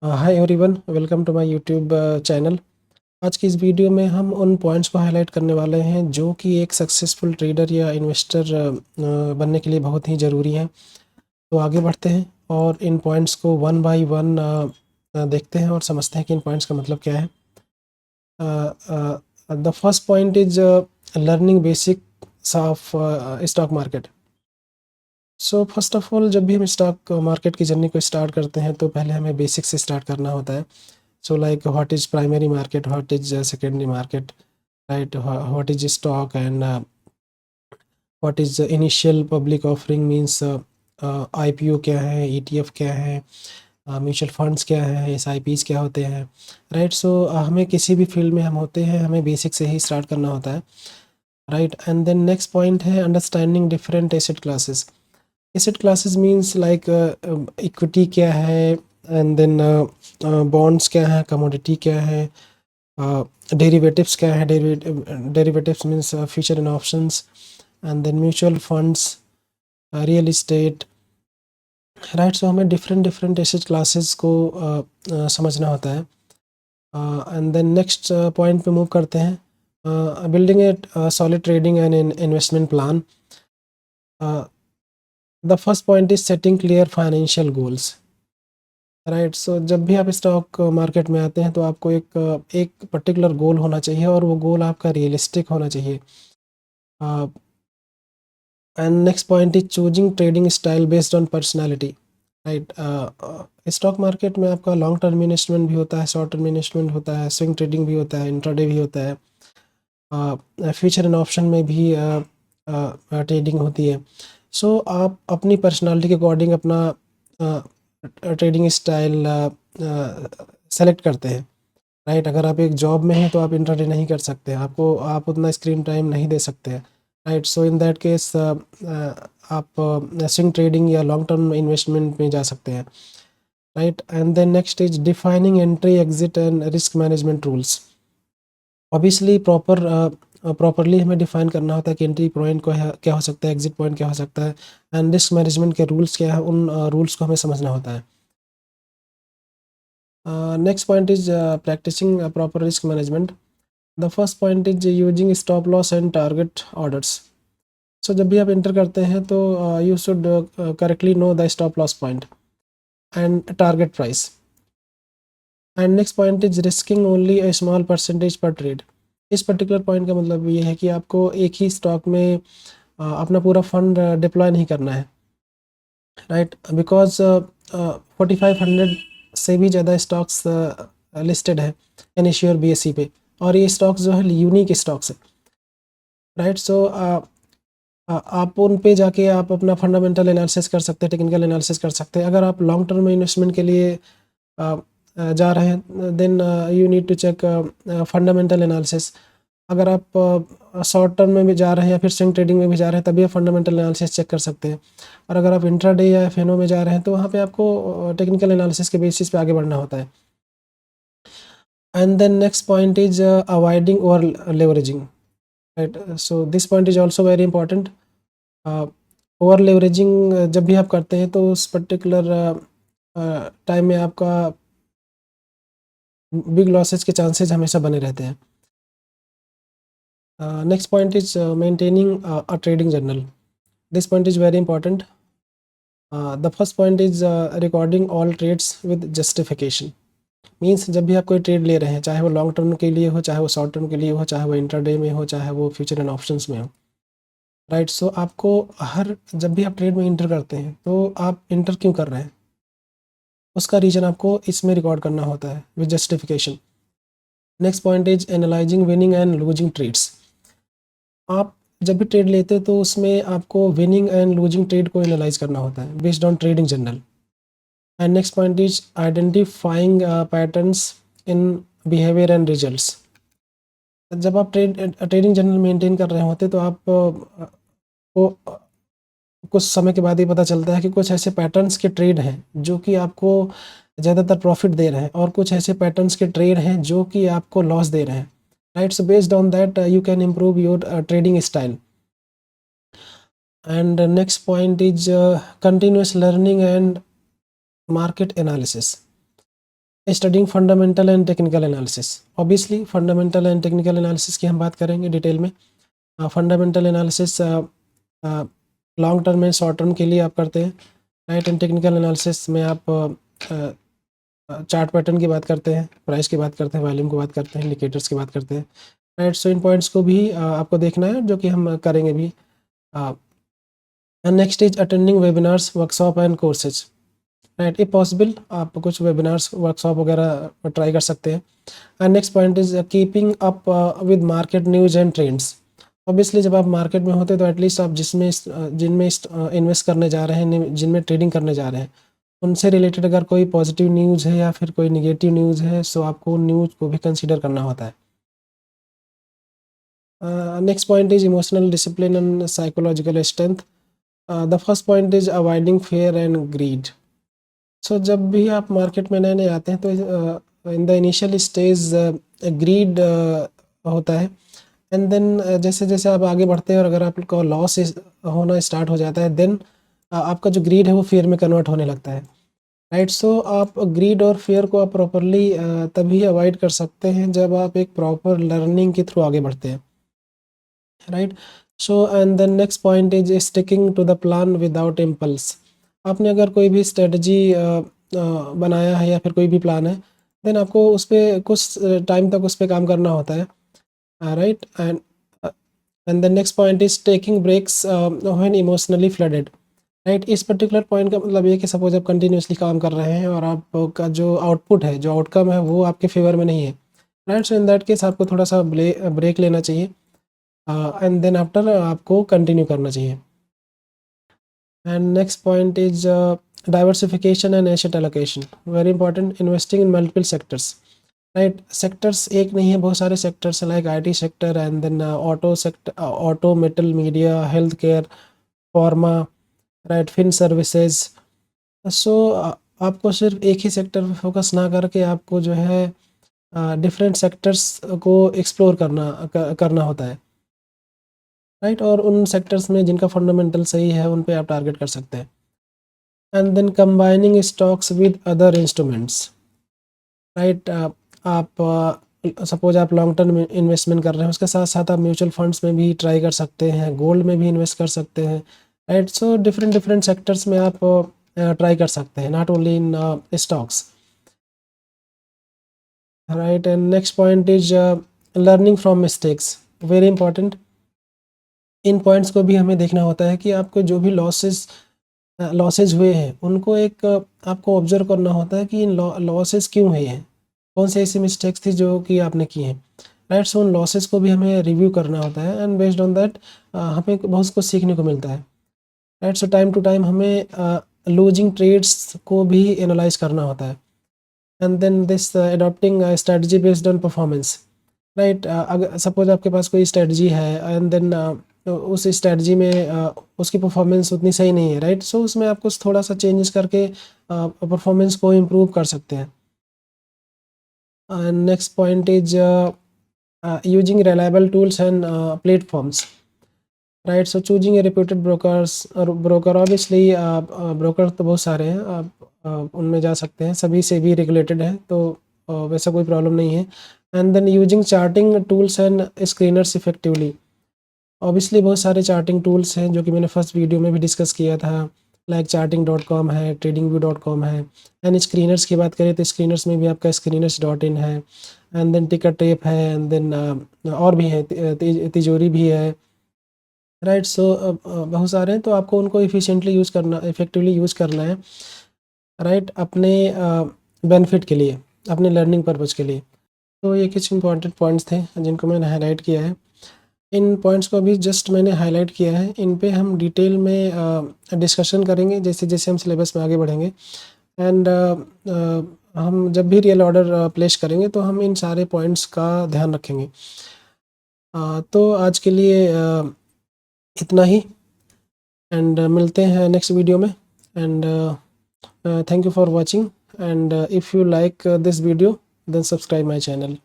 Hi everyone, welcome to my YouTube channel. आज की इस वीडियो में हम उन पॉइंट्स को हाईलाइट करने वाले हैं जो कि एक सक्सेसफुल ट्रेडर या इन्वेस्टर बनने के लिए बहुत ही ज़रूरी हैं। तो आगे बढ़ते हैं और इन पॉइंट्स को वन बाय वन देखते हैं और समझते हैं कि इन पॉइंट्स का मतलब क्या है। The first point is learning basics of stock market. So first of all, जब भी हम स्टॉक मार्केट की जर्नी को स्टार्ट करते हैं तो पहले हमें बेसिक से स्टार्ट करना होता है। So like what is primary market, what is secondary market, right? What is stock and what is the initial public offering means IPO क्या है, ETF क्या है, म्यूचुअल फंड्स क्या है, SIPs क्या होते हैं, राइट? सो हमें किसी भी फील्ड में हम होते हैं, हमें बेसिक से ही स्टार्ट करना होता है, right? And then next point है understanding different asset classes. Asset classes means like equity क्या है, एंड देन बॉन्ड्स क्या है, कमोडिटी क्या है, डेरिवेटिव्स क्या है, derivatives means future and options, and then mutual funds, real estate, right? So हमें डिफरेंट डिफरेंट एसेट क्लासेस को समझना होता है। एंड देन नेक्स्ट पॉइंट पे मूव करते हैं, building at solid trading and investment plan. The first point is setting clear financial goals, right? So जब भी आप स्टॉक मार्केट में आते हैं तो आपको एक पर्टिकुलर गोल होना चाहिए और वो गोल आपका रियलिस्टिक होना चाहिए। And next point is choosing trading style based on personality, right? Stock market में आपका लॉन्ग टर्म इन्वेस्टमेंट भी होता है, शॉर्ट टर्म इन्वेस्टमेंट होता है, स्विंग ट्रेडिंग भी होता है, इंट्राडे भी होता है, फ्यूचर एंड ऑप्शन में भी ट्रेडिंग होती है। सो आप अपनी पर्सनालिटी के अकॉर्डिंग अपना ट्रेडिंग स्टाइल सेलेक्ट करते हैं, राइट? अगर आप एक जॉब में हैं तो आप इंट्राडे नहीं कर सकते, आपको आप उतना स्क्रीन टाइम नहीं दे सकते हैं, right? So in that case आप स्विंग ट्रेडिंग या लॉन्ग टर्म इन्वेस्टमेंट में जा सकते हैं, right? And then next is defining entry exit and risk management rules. Obviously properly हमें डिफाइन करना होता है कि एंट्री पॉइंट को क्या हो सकता है, एग्जिट पॉइंट क्या हो सकता है, एंड रिस्क मैनेजमेंट के रूल्स क्या है, उन रूल्स को हमें समझना होता है। Next point is practicing proper risk management. The first point is using stop loss and target orders. So जब भी आप एंटर करते हैं तो you should correctly know the stop loss point and target price. And next point is risking only a small percentage per trade. इस particular point का मतलब ये है कि आपको एक ही स्टॉक में अपना पूरा फंड डिप्लॉय नहीं करना है, राइट? बिकॉज 4500 से भी ज़्यादा स्टॉक्स लिस्टेड है एनएसयू और बीएसई पे, और ये स्टॉक्स जो है यूनिक स्टॉक्स है, राइट? सो आप उन पे जाके आप अपना फंडामेंटल एनालिसिस कर सकते हैं, टेक्निकल एनालिसिस कर सकते हैं। अगर आप लॉन्ग टर्म इन्वेस्टमेंट के लिए जा रहे हैं then you need to check fundamental analysis. अगर आप शॉर्ट टर्म में भी जा रहे हैं या फिर स्विंग ट्रेडिंग में भी जा रहे हैं तभी आप फंडामेंटल एनालिसिस चेक कर सकते हैं। और अगर आप इंट्राडे या एफएनओ में जा रहे हैं तो वहाँ पे आपको टेक्निकल एनालिसिस के बेसिस पे आगे बढ़ना होता है। And then next point is avoiding over leveraging, right? So this point is also very important. Over leveraging जब भी आप करते हैं तो उस पर्टिकुलर टाइम में आपका बिग लॉसेस के चांसेस हमेशा बने रहते हैं। Next point is maintaining a trading journal. This point is very important. The first point is recording all trades with justification. Means जब भी आप कोई ट्रेड ले रहे हैं, चाहे वो लॉन्ग टर्म के लिए हो, चाहे वो शॉर्ट टर्म के लिए हो, चाहे वो इंट्राडे में हो, चाहे वो फ्यूचर एंड ऑप्शंस में हो, राइट? सो आपको हर जब भी आप ट्रेड में इंटर करते हैं तो आप इंटर क्यों कर रहे हैं, उसका रीज़न आपको इसमें रिकॉर्ड करना होता है with justification. Next point is analysing winning and losing trades. आप जब भी ट्रेड लेते हैं तो उसमें आपको विनिंग एंड लूजिंग ट्रेड को एनालाइज करना होता है based on trading journal. And next point is identifying patterns in behaviour and results. जब आप ट्रेडिंग जर्नल मेंटेन कर रहे होते तो आप को कुछ समय के बाद ही पता चलता है कि कुछ ऐसे पैटर्न्स के ट्रेड हैं जो कि आपको ज़्यादातर प्रॉफिट दे रहे हैं, और कुछ ऐसे पैटर्न्स के ट्रेड हैं जो कि आपको लॉस दे रहे हैं, right? So based on that you can improve your trading style. And next point is continuous learning and market analysis. Studying fundamental and technical analysis. Obviously fundamental and technical analysis की हम बात करेंगे detail में। Fundamental analysis long term and short term के लिए आप करते हैं, राइट। एंड टेक्निकल एनालिसिस में आप चार्ट पैटर्न की बात करते हैं, प्राइस की बात करते हैं, वॉल्यूम की बात करते हैं, इंडिकेटर्स की बात करते हैं, राइट। सो इन पॉइंट्स को भी आपको देखना है, जो कि हम करेंगे भी। Next is attending webinars, workshop and courses, right. If possible आप कुछ वेबिनार्स, वर्कशॉप वगैरह ट्राई कर सकते हैं। And next point is keeping up with market news and trends. Obviously जब आप मार्केट में होते हैं तो एटलीस्ट आप जिनमें इन्वेस्ट करने जा रहे हैं, जिनमें ट्रेडिंग करने जा रहे हैं, उनसे रिलेटेड अगर कोई पॉजिटिव न्यूज़ है या फिर कोई निगेटिव न्यूज़ है, सो आपको उन न्यूज़ को भी कंसीडर करना होता है। Next point is emotional discipline and psychological strength. The first point is avoiding fear and greed. So जब भी आप मार्केट में नए नए आते हैं तो in the initial stage greed होता है। एंड देन जैसे जैसे आप आगे बढ़ते हैं और अगर आपको लॉस होना स्टार्ट हो जाता है, देन आपका जो ग्रीड है वो फियर में कन्वर्ट होने लगता है, राइट। सो आप ग्रीड और फियर को आप प्रॉपरली तभी अवॉइड कर सकते हैं जब आप एक प्रॉपर लर्निंग के थ्रू आगे बढ़ते हैं, right. So and then next point is sticking to the plan without impulse. आपने अगर कोई भी स्ट्रेटजी बनाया है या फिर कोई भी प्लान है, देन आपको उस पर कुछ टाइम तक उस पर काम करना होता है, right. And the next point is taking breaks when emotionally flooded, right. इस पर्टिकुलर पॉइंट का मतलब ये कि सपोज आप कंटिन्यूसली काम कर रहे हैं और आपका जो आउटपुट है, जो आउटकम है, वो आपके फेवर में नहीं है, right. So in that case आपको थोड़ा सा ब्रेक लेना चाहिए एंड देन आफ्टर आपको कंटिन्यू करना चाहिए। And next point is diversification and asset allocation, very important. Investing in multiple sectors, right. Sectors एक नहीं है, बहुत सारे सेक्टर्स हैं, like IT sector and then auto sector, auto, metal, media, health care, pharma, right, fin services. So आपको सिर्फ एक ही sector पे फोकस ना करके आपको जो है डिफरेंट सेक्टर्स को एक्सप्लोर करना होता है, राइट। और उन सेक्टर्स में जिनका फंडामेंटल सही है उन पे आप टारगेट कर सकते हैं। And then combining stocks with other instruments, right. आप सपोज आप लॉन्ग टर्म इन्वेस्टमेंट कर रहे हैं, उसके साथ साथ आप म्यूचुअल फंड्स में भी ट्राई कर सकते हैं, गोल्ड में भी इन्वेस्ट कर सकते हैं, right. So different different sectors में आप ट्राई कर सकते हैं, not only in stocks, right. And next point is learning from mistakes, very important. In points को भी हमें देखना होता है कि आपको जो भी लॉसेज हुए हैं उनको एक आपको ऑब्जर्व करना होता है कि इन लॉसेज क्यों हुए हैं, कौन से ऐसी मिस्टेक्स थी जो कि आपने की हैं, राइट। सो उन लॉसेज को भी हमें रिव्यू करना होता है एंड बेस्ड ऑन दैट हमें बहुत कुछ सीखने को मिलता है, right. So time to time हमें लूजिंग ट्रेड्स को भी एनालाइज करना होता है। And then this adopting strategy based on performance, right. अगर सपोज आपके पास कोई स्ट्रेटजी है एंड देन उस स्ट्रेटजी में उसकी परफॉर्मेंस उतनी सही नहीं है, राइट। सो उसमें आप कुछ थोड़ा सा चेंजेस करके परफॉर्मेंस को इम्प्रूव कर सकते हैं। Next point is using reliable tools and platforms, right. So choosing a reputed broker, obviously broker तो बहुत सारे हैं, आप उनमें जा सकते हैं, सभी से भी रेगुलेटेड है, तो वैसा कोई प्रॉब्लम नहीं है। And then using charting tools and screeners effectively, obviously बहुत सारे चार्टिंग टूल्स हैं जो कि मैंने फर्स्ट वीडियो में भी डिस्कस किया था, लाइक charting.com है, tradingview.com है। एंड स्क्रीनर्स की बात करें तो स्क्रीनर्स में भी आपका screeners.in है, एंड देन टिकर टेप है, एंड देन और भी है, तिजोरी भी है, राइट। सो बहुत सारे हैं, तो आपको उनको इफेक्टिवली यूज़ करना है, राइट, अपने बेनिफिट के लिए, अपने लर्निंग पर्पज़ के लिए। तो ये कुछ इंपॉर्टेंट पॉइंट्स थे जिनको मैंने हाईलाइट किया है। इन पॉइंट्स को अभी जस्ट मैंने हाईलाइट किया है, इन पे हम डिटेल में डिस्कशन करेंगे जैसे जैसे हम सिलेबस में आगे बढ़ेंगे। एंड हम जब भी रियल ऑर्डर प्लेस करेंगे तो हम इन सारे पॉइंट्स का ध्यान रखेंगे। तो आज के लिए इतना ही, एंड मिलते हैं नेक्स्ट वीडियो में। And thank you for watching, and if you like this video then subscribe my channel.